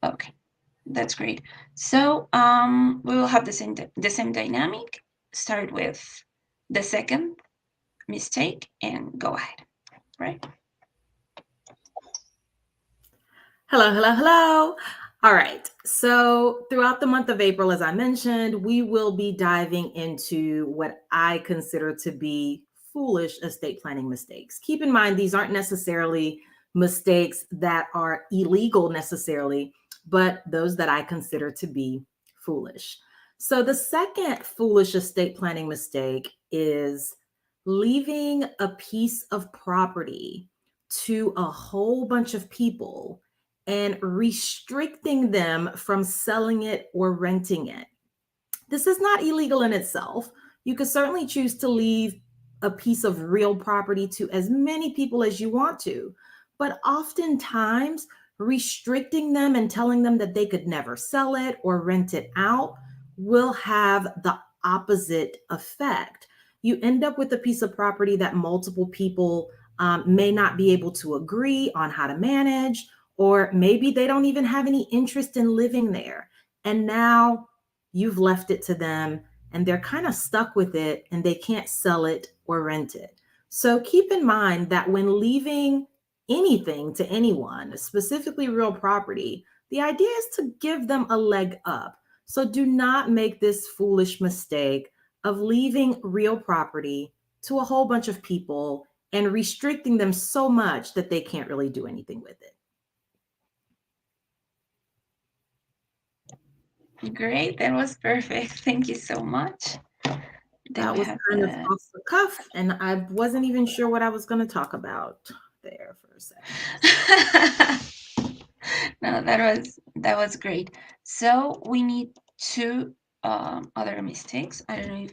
Okay, that's great. So we will have the same dynamic. Start with the second mistake and go ahead, right? Hello, hello, hello. All right. So, throughout the month of April, as I mentioned, we will be diving into what I consider to be foolish estate planning mistakes. Keep in mind, these aren't necessarily mistakes that are illegal necessarily, but those that I consider to be foolish. So, the second foolish estate planning mistake is leaving a piece of property to a whole bunch of people and restricting them from selling it or renting it. This is not illegal in itself. You could certainly choose to leave a piece of real property to as many people as you want to, but oftentimes restricting them and telling them that they could never sell it or rent it out will have the opposite effect. You end up with a piece of property that multiple people may not be able to agree on how to manage, or maybe they don't even have any interest in living there. And now you've left it to them and they're kind of stuck with it and they can't sell it or rent it. So keep in mind that when leaving anything to anyone, specifically real property, the idea is to give them a leg up. So do not make this foolish mistake of leaving real property to a whole bunch of people and restricting them so much that they can't really do anything with it. Great, that was perfect. Thank you so much. Then That we was have kind of the off the cuff, and I wasn't even sure what I was going to talk about there for a second. no, that was great. So we need two other mistakes. I don't know if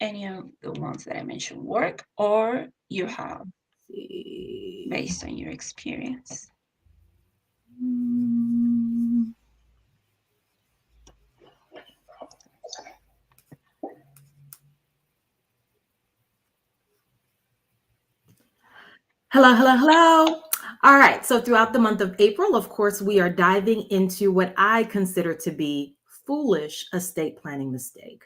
any of the ones that I mentioned work or you have See. based on your experience. Mm. Hello, hello, hello. All right. So, throughout the month of April, of course, we are diving into what I consider to be foolish estate planning mistake.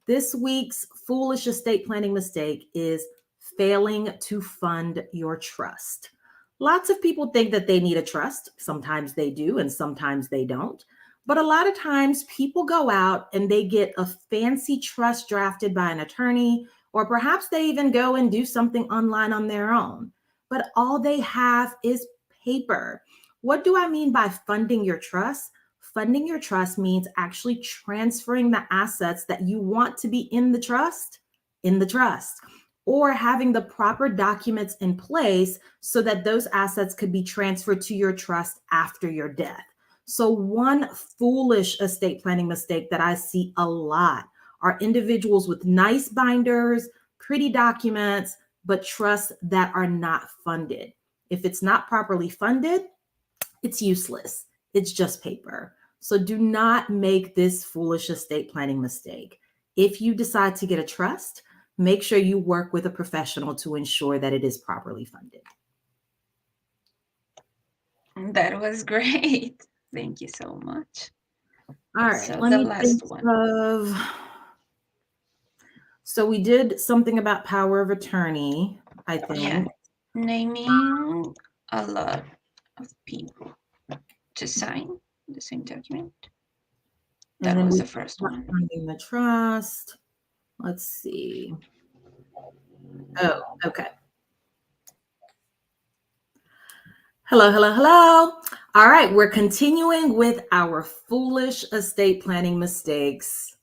This week's foolish estate planning mistake is failing to fund your trust. Lots of people think that they need a trust. Sometimes they do, and sometimes they don't. But a lot of times people go out and they get a fancy trust drafted by an attorney, or perhaps they even go and do something online on their own, but all they have is paper. What do I mean by funding your trust? Funding your trust means actually transferring the assets that you want to be in the trust, or having the proper documents in place so that those assets could be transferred to your trust after your death. So, one foolish estate planning mistake that I see a lot are individuals with nice binders, pretty documents, but trusts that are not funded. If it's not properly funded, it's useless. It's just paper. So do not make this foolish estate planning mistake. If you decide to get a trust, make sure you work with a professional to ensure that it is properly funded. That was great. Thank you so much. All right, So let the me think last one. of. So we did something about power of attorney, I Yeah, think. naming a lot of people to sign the same document. And That then was we the talked first about one. funding the trust. Let's see. Oh, okay. Hello, hello, hello. All right, we're continuing with our foolish estate planning mistakes.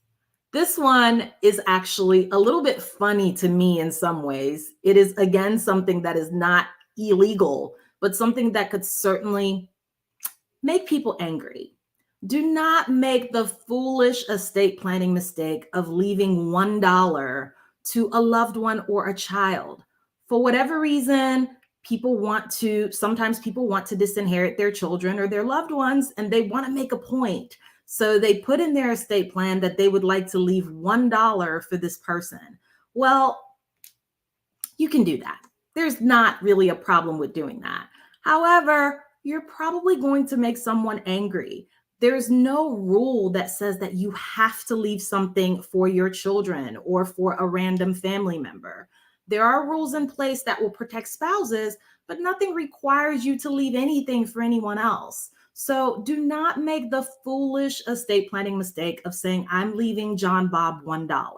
This one is actually a little bit funny to me in some ways. It is, again, something that is not illegal, but something that could certainly make people angry. Do not make the foolish estate planning mistake of leaving $1 to a loved one or a child. For whatever reason, sometimes people want to disinherit their children or their loved ones, and they want to make a point. So they put in their estate plan that they would like to leave $1 for this person. Well, you can do that. There's not really a problem with doing that. However, you're probably going to make someone angry. There's no rule that says that you have to leave something for your children or for a random family member. There are rules in place that will protect spouses, but nothing requires you to leave anything for anyone else. So do not make the foolish estate planning mistake of saying, I'm leaving John Bob $1,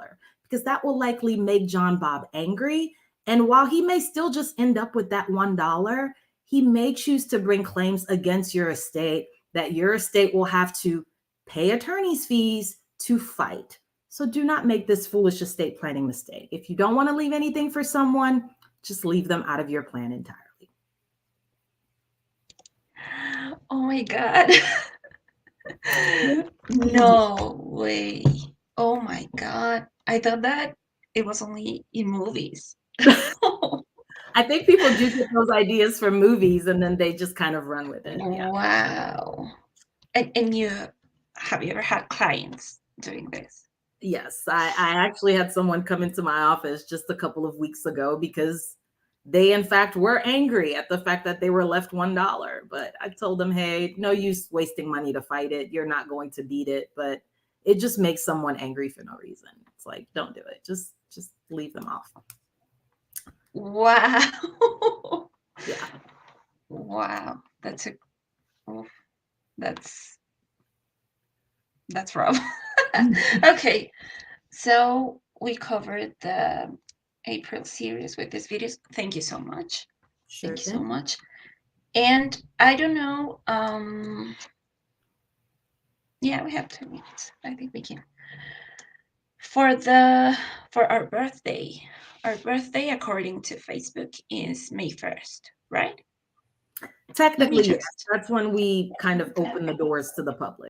because that will likely make John Bob angry. And while he may still just end up with that $1, he may choose to bring claims against your estate that your estate will have to pay attorney's fees to fight. So do not make this foolish estate planning mistake. If you don't want to leave anything for someone, just leave them out of your plan entirely. Oh my God. No way. Oh my God. I thought that it was only in movies. I think people do get those ideas from movies and then they just kind of run with it. Yeah. Wow. And you have you ever had clients doing this? Yes, I actually had someone come into my office just a couple of weeks ago because they, in fact, were angry at the fact that they were left $1. But I told them, hey, no use wasting money to fight it. You're not going to beat it, but it just makes someone angry for no reason. It's like, don't do it. Just leave them off. Wow. Yeah. Wow. Oof, that's rough. Okay. So we covered the April series with these videos. Thank you so much. Sure Thank you so thing. much. And I don't know, yeah, we have 2 minutes. I think we can. For our birthday according to Facebook is May 1st, right? Let me Technically, yes. just That's when we kind of open the doors to the public.